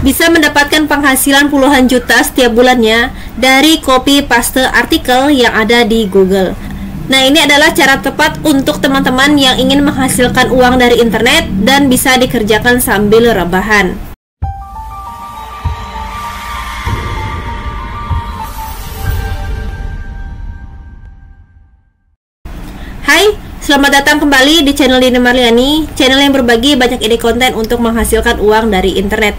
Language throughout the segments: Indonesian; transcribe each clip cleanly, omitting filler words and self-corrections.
bisa mendapatkan penghasilan puluhan juta setiap bulannya dari copy paste artikel yang ada di Google. Nah, ini adalah cara tepat untuk teman-teman yang ingin menghasilkan uang dari internet dan bisa dikerjakan sambil rebahan. Hai, selamat datang kembali di channel Dina Marliani, channel yang berbagi banyak ide konten untuk menghasilkan uang dari internet.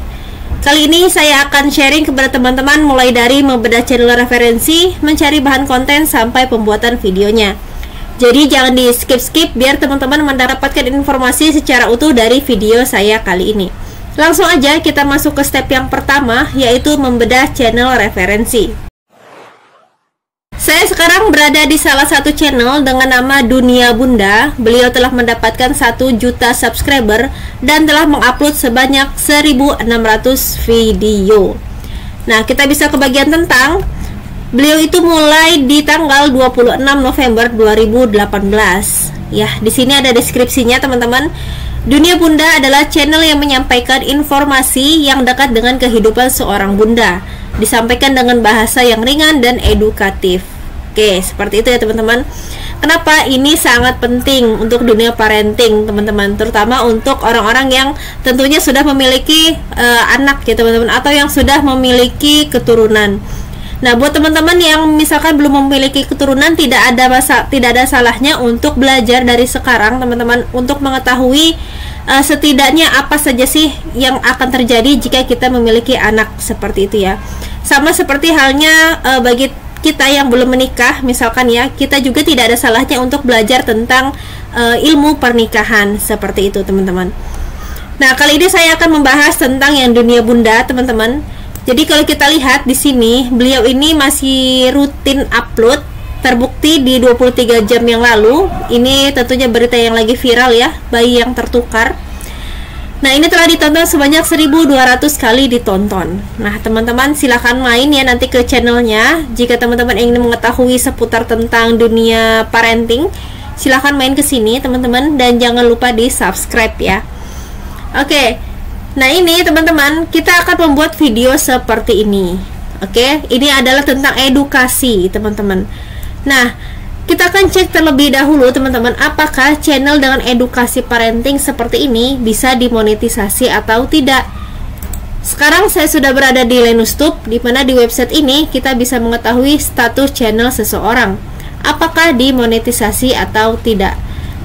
Kali ini saya akan sharing kepada teman-teman mulai dari membedah channel referensi, mencari bahan konten, sampai pembuatan videonya. Jadi jangan di skip-skip biar teman-teman mendapatkan informasi secara utuh dari video saya kali ini. Langsung aja kita masuk ke step yang pertama, yaitu membedah channel referensi. Saya sekarang berada di salah satu channel dengan nama Dunia Bunda. Beliau telah mendapatkan 1 juta subscriber dan telah mengupload sebanyak 1600 video. Nah, kita bisa ke bagian tentang. Beliau itu mulai di tanggal 26 November 2018. Ya, di sini ada deskripsinya, teman-teman. Dunia Bunda adalah channel yang menyampaikan informasi yang dekat dengan kehidupan seorang bunda, disampaikan dengan bahasa yang ringan dan edukatif. Oke, seperti itu ya teman-teman. Kenapa ini sangat penting untuk dunia parenting, teman-teman, terutama untuk orang-orang yang tentunya sudah memiliki anak ya teman-teman, atau yang sudah memiliki keturunan. Nah, buat teman-teman yang misalkan belum memiliki keturunan, tidak ada salahnya untuk belajar dari sekarang, teman-teman, untuk mengetahui setidaknya apa saja sih yang akan terjadi jika kita memiliki anak, seperti itu ya. Sama seperti halnya bagi kita yang belum menikah, misalkan ya, kita juga tidak ada salahnya untuk belajar tentang ilmu pernikahan, seperti itu teman-teman. Nah, kali ini saya akan membahas tentang yang Dunia Bunda, teman-teman. Jadi kalau kita lihat di sini, beliau ini masih rutin upload, terbukti di 23 jam yang lalu. Ini tentunya berita yang lagi viral ya, bayi yang tertukar. Nah, ini telah ditonton sebanyak 1200 kali ditonton. Nah, teman-teman silahkan main ya nanti ke channelnya. Jika teman-teman ingin mengetahui seputar tentang dunia parenting, silahkan main ke sini teman-teman, dan jangan lupa di subscribe ya. Oke, nah ini teman-teman, kita akan membuat video seperti ini. Oke, ini adalah tentang edukasi teman-teman. Nah, kita akan cek terlebih dahulu teman-teman, apakah channel dengan edukasi parenting seperti ini bisa dimonetisasi atau tidak. Sekarang saya sudah berada di Lenustube, di mana di website ini kita bisa mengetahui status channel seseorang, apakah dimonetisasi atau tidak.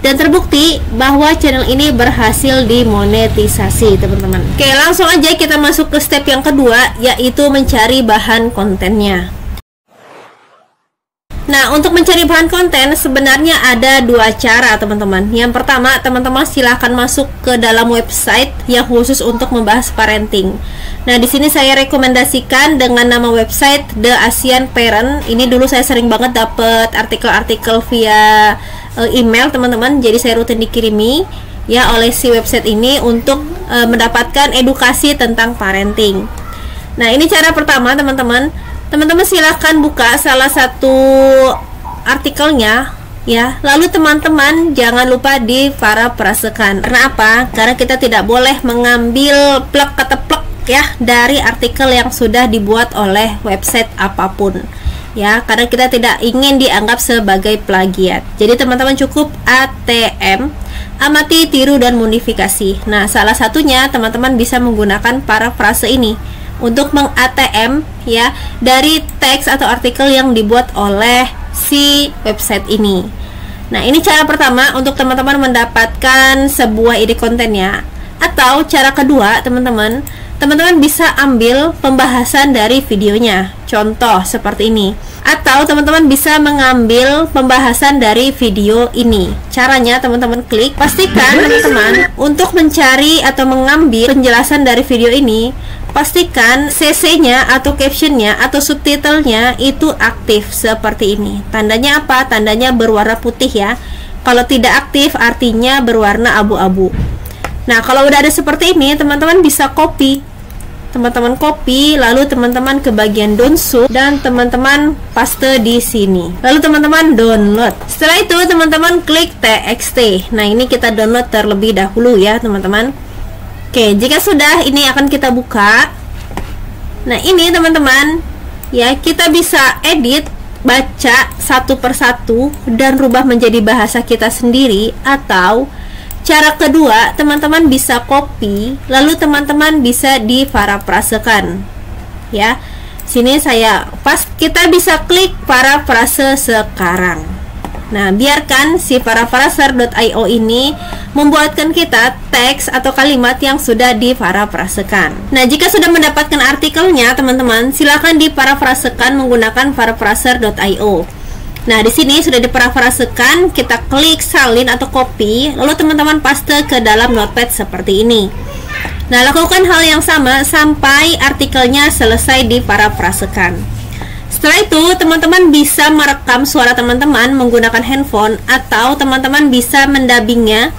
Dan terbukti bahwa channel ini berhasil dimonetisasi teman-teman. Oke, langsung aja kita masuk ke step yang kedua, yaitu mencari bahan kontennya. Nah, untuk mencari bahan konten sebenarnya ada 2 cara teman-teman. Yang pertama, teman-teman silahkan masuk ke dalam website yang khusus untuk membahas parenting. Nah, di sini saya rekomendasikan dengan nama website The Asian Parent. Ini dulu saya sering banget dapat artikel-artikel via email teman-teman. Jadi saya rutin dikirimi ya oleh si website ini untuk mendapatkan edukasi tentang parenting. Nah, ini cara pertama teman-teman. Teman-teman silahkan buka salah satu artikelnya ya. Lalu teman-teman jangan lupa diparafrasekan. Karena apa? Karena kita tidak boleh mengambil plek kata plek ya dari artikel yang sudah dibuat oleh website apapun ya, karena kita tidak ingin dianggap sebagai plagiat. Jadi teman-teman cukup ATM, amati, tiru, dan modifikasi. Nah, salah satunya teman-teman bisa menggunakan parafrase ini untuk meng-ATM ya dari teks atau artikel yang dibuat oleh si website ini. Nah, ini cara pertama untuk teman-teman mendapatkan sebuah ide kontennya. Atau cara kedua, teman-teman bisa ambil pembahasan dari videonya. Contoh seperti ini. Atau teman-teman bisa mengambil pembahasan dari video ini. Caranya teman-teman klik, pastikan teman-teman untuk mencari atau mengambil penjelasan dari video ini, pastikan CC-nya atau caption-nya atau subtitlenya itu aktif seperti ini. Tandanya apa? Tandanya berwarna putih ya. Kalau tidak aktif artinya berwarna abu-abu. Nah, kalau udah ada seperti ini, teman-teman bisa copy. Teman-teman copy, lalu teman-teman ke bagian download dan teman-teman paste di sini. Lalu teman-teman download. Setelah itu teman-teman klik TXT. Nah, ini kita download terlebih dahulu ya, teman-teman. Oke, jika sudah, ini akan kita buka. Nah, ini teman-teman, ya, kita bisa edit, baca satu persatu dan rubah menjadi bahasa kita sendiri. Atau cara kedua, teman-teman bisa copy, lalu teman-teman bisa diparafrasekan. Ya, sini saya pas, kita bisa klik parafrase sekarang. Nah, biarkan si paraphrasar.io ini membuatkan kita teks atau kalimat yang sudah diparafrasekan. Nah, jika sudah mendapatkan artikelnya, teman-teman, silakan diparafrasekan menggunakan paraphrasar.io. Nah, di sini sudah diparafrasekan, kita klik salin atau copy, lalu teman-teman paste ke dalam notepad seperti ini. Nah, lakukan hal yang sama sampai artikelnya selesai diparafrasekan. Setelah itu, teman-teman bisa merekam suara teman-teman menggunakan handphone, atau teman-teman bisa mendubbingnya,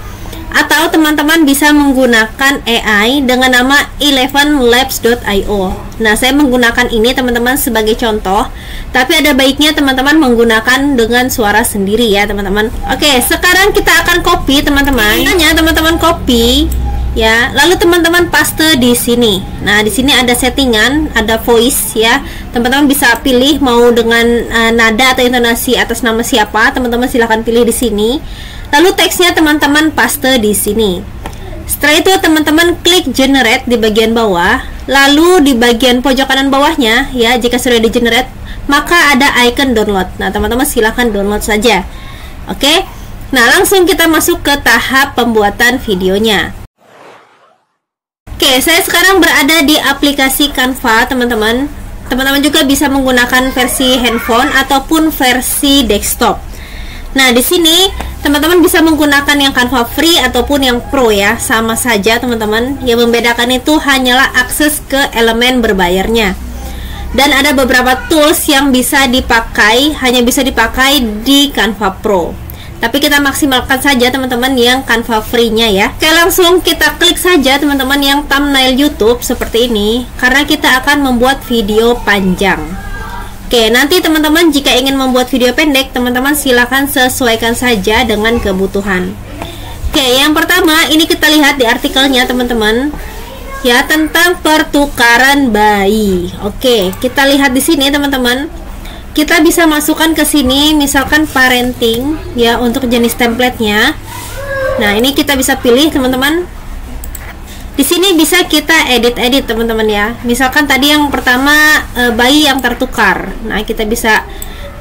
atau teman-teman bisa menggunakan AI dengan nama 11labs.io. Nah, saya menggunakan ini teman-teman sebagai contoh, tapi ada baiknya teman-teman menggunakan dengan suara sendiri ya teman-teman. Oke, sekarang kita akan copy teman-teman. Hanya teman-teman copy ya, lalu teman-teman paste di sini. Nah, di sini ada settingan, ada voice ya. Teman-teman bisa pilih mau dengan nada atau intonasi atas nama siapa. Teman-teman silahkan pilih di sini. Lalu teksnya teman-teman paste di sini. Setelah itu teman-teman klik generate di bagian bawah. Lalu di bagian pojok kanan bawahnya ya, jika sudah di generate, maka ada icon download. Nah, teman-teman silahkan download saja. Oke. Nah, langsung kita masuk ke tahap pembuatan videonya. Oke, saya sekarang berada di aplikasi Canva, teman-teman. Teman-teman juga bisa menggunakan versi handphone ataupun versi desktop. Nah, di sini teman-teman bisa menggunakan yang Canva free ataupun yang pro ya, sama saja teman-teman. Yang membedakan itu hanyalah akses ke elemen berbayarnya. Dan ada beberapa tools yang bisa dipakai, hanya bisa dipakai di Canva Pro. Tapi kita maksimalkan saja teman-teman yang Canva free-nya ya. Oke, langsung kita klik saja teman-teman yang thumbnail YouTube seperti ini, karena kita akan membuat video panjang. Oke, nanti teman-teman jika ingin membuat video pendek, teman-teman silahkan sesuaikan saja dengan kebutuhan. Oke, yang pertama ini kita lihat di artikelnya teman-teman ya, tentang pertukaran bayi. Oke, kita lihat di sini teman-teman. Kita bisa masukkan ke sini misalkan parenting ya untuk jenis template-nya. Nah, ini kita bisa pilih teman-teman. Di sini bisa kita edit-edit teman-teman ya. Misalkan tadi yang pertama bayi yang tertukar. Nah, kita bisa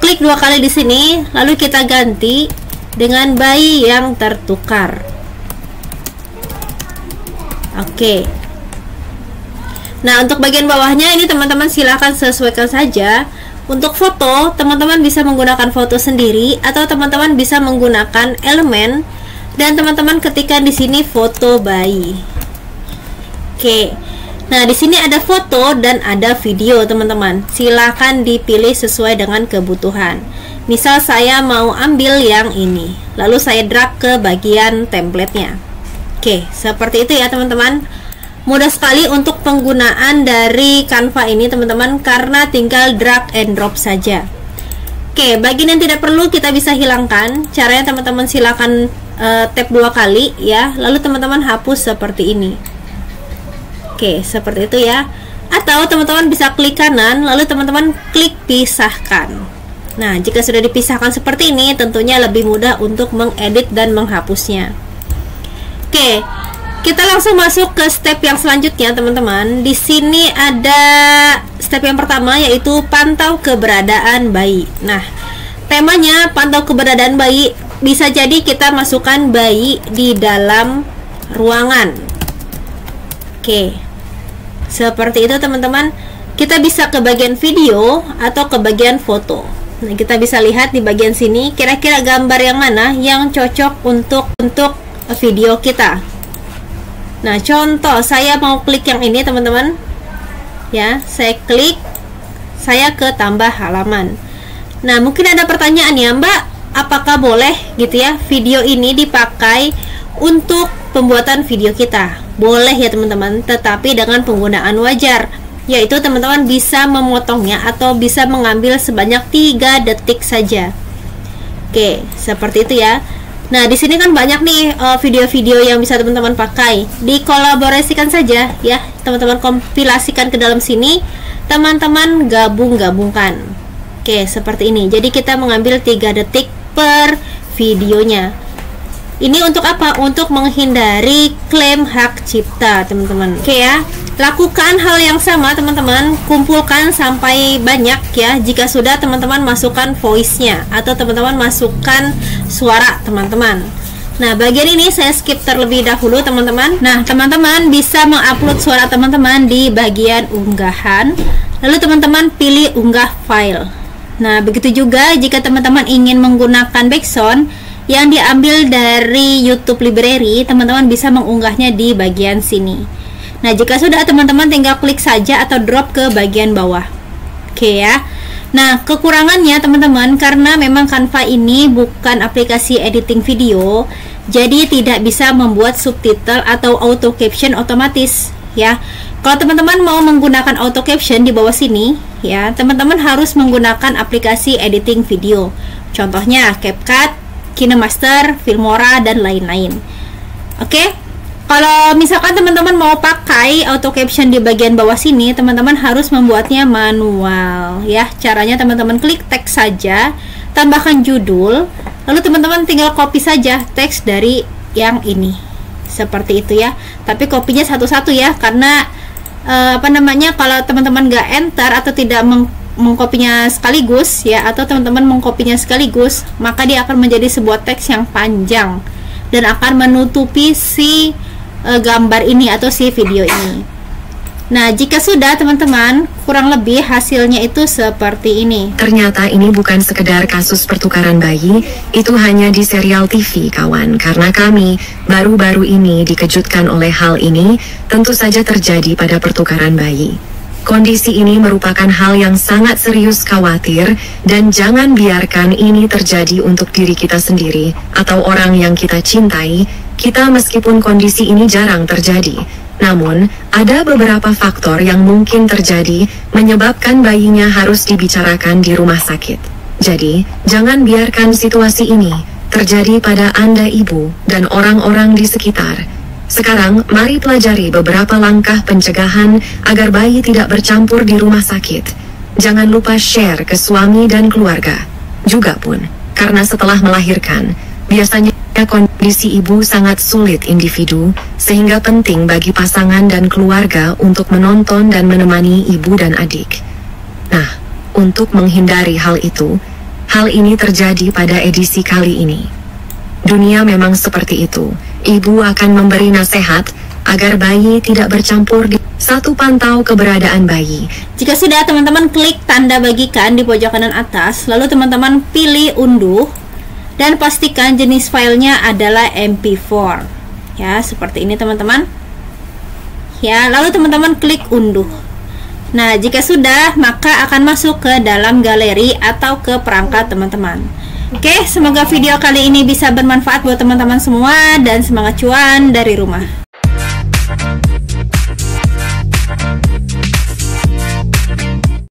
klik 2 kali di sini, lalu kita ganti dengan bayi yang tertukar. Oke. Nah, untuk bagian bawahnya ini teman-teman silahkan sesuaikan saja. Untuk foto, teman-teman bisa menggunakan foto sendiri atau teman-teman bisa menggunakan elemen, dan teman-teman ketikkan di sini foto bayi. Oke. Nah, di sini ada foto dan ada video, teman-teman. Silahkan dipilih sesuai dengan kebutuhan. Misal saya mau ambil yang ini, lalu saya drag ke bagian template-nya. Oke, seperti itu ya, teman-teman. Mudah sekali untuk penggunaan dari Canva ini teman-teman, karena tinggal drag and drop saja. Oke, bagian yang tidak perlu kita bisa hilangkan. Caranya teman-teman silakan tap 2 kali ya, lalu teman-teman hapus seperti ini. Oke, seperti itu ya. Atau teman-teman bisa klik kanan, lalu teman-teman klik pisahkan. Nah, jika sudah dipisahkan seperti ini, tentunya lebih mudah untuk mengedit dan menghapusnya. Oke, kita langsung masuk ke step yang selanjutnya, teman-teman. Di sini ada step yang pertama, yaitu pantau keberadaan bayi. Nah, temanya pantau keberadaan bayi. Bisa jadi kita masukkan bayi di dalam ruangan. Oke, seperti itu teman-teman. Kita bisa ke bagian video atau ke bagian foto. Nah, kita bisa lihat di bagian sini kira-kira gambar yang mana yang cocok untuk video kita. Nah, contoh saya mau klik yang ini teman-teman ya, saya klik, saya ke tambah halaman. Nah, mungkin ada pertanyaan ya, Mbak, apakah boleh gitu ya video ini dipakai untuk pembuatan video kita? Boleh ya teman-teman, tetapi dengan penggunaan wajar, yaitu teman-teman bisa memotongnya atau bisa mengambil sebanyak 3 detik saja. Oke, seperti itu ya. Nah, di sini kan banyak nih video-video yang bisa teman-teman pakai. Dikolaborasikan saja ya, teman-teman kompilasikan ke dalam sini. teman-teman gabung-gabungkan. Oke, seperti ini. Jadi kita mengambil 3 detik per videonya. Ini untuk apa? Untuk menghindari klaim hak cipta, teman-teman. Oke ya. Lakukan hal yang sama, teman-teman. Kumpulkan sampai banyak ya. Jika sudah, teman-teman masukkan voice-nya atau teman-teman masukkan suara teman-teman. Nah, bagian ini saya skip terlebih dahulu, teman-teman. Nah, teman-teman bisa mengupload suara teman-teman di bagian unggahan. Lalu teman-teman pilih unggah file. Nah, begitu juga jika teman-teman ingin menggunakan background yang diambil dari YouTube Library, teman-teman bisa mengunggahnya di bagian sini. Nah, jika sudah, teman-teman tinggal klik saja atau drop ke bagian bawah. Oke ya. Nah, kekurangannya teman-teman, karena memang Canva ini bukan aplikasi editing video, jadi tidak bisa membuat subtitle atau auto caption otomatis ya. Kalau teman-teman mau menggunakan auto caption di bawah sini ya, teman-teman harus menggunakan aplikasi editing video. Contohnya CapCut, KineMaster, Filmora, dan lain-lain. Oke. Kalau misalkan teman-teman mau pakai auto caption di bagian bawah sini, teman-teman harus membuatnya manual ya. Caranya teman-teman klik teks saja, tambahkan judul, lalu teman-teman tinggal copy saja teks dari yang ini. Seperti itu ya. Tapi kopinya satu-satu ya, karena kalau teman-teman nggak enter atau tidak mengkopinya sekaligus ya, atau teman-teman mengkopinya sekaligus, maka dia akan menjadi sebuah teks yang panjang dan akan menutupi si gambar ini atau si video ini. Nah, jika sudah, teman-teman, kurang lebih hasilnya itu seperti ini. Ternyata ini bukan sekedar kasus pertukaran bayi, itu hanya di serial TV, kawan. Karena kami baru-baru ini dikejutkan oleh hal ini, tentu saja terjadi pada pertukaran bayi. Kondisi ini merupakan hal yang sangat serius, khawatir, dan jangan biarkan ini terjadi untuk diri kita sendiri atau orang yang kita cintai. Kita meskipun kondisi ini jarang terjadi, namun ada beberapa faktor yang mungkin terjadi menyebabkan bayinya harus dibicarakan di rumah sakit. Jadi, jangan biarkan situasi ini terjadi pada Anda, ibu, dan orang-orang di sekitar. Sekarang, mari pelajari beberapa langkah pencegahan agar bayi tidak bercampur di rumah sakit. Jangan lupa share ke suami dan keluarga. Juga pun, karena setelah melahirkan, biasanya kondisi ibu sangat sulit individu, sehingga penting bagi pasangan dan keluarga untuk menonton dan menemani ibu dan adik. Nah, untuk menghindari hal itu, hal ini terjadi pada edisi kali ini. Dunia memang seperti itu. Ibu akan memberi nasihat agar bayi tidak bercampur di satu. Pantau keberadaan bayi. Jika sudah, teman-teman klik tanda bagikan di pojok kanan atas, lalu teman-teman pilih unduh dan pastikan jenis filenya adalah MP4 ya, seperti ini teman-teman ya. Lalu teman-teman klik unduh. Nah, jika sudah, maka akan masuk ke dalam galeri atau ke perangkat teman-teman. Oke, semoga video kali ini bisa bermanfaat buat teman-teman semua, dan semangat cuan dari rumah.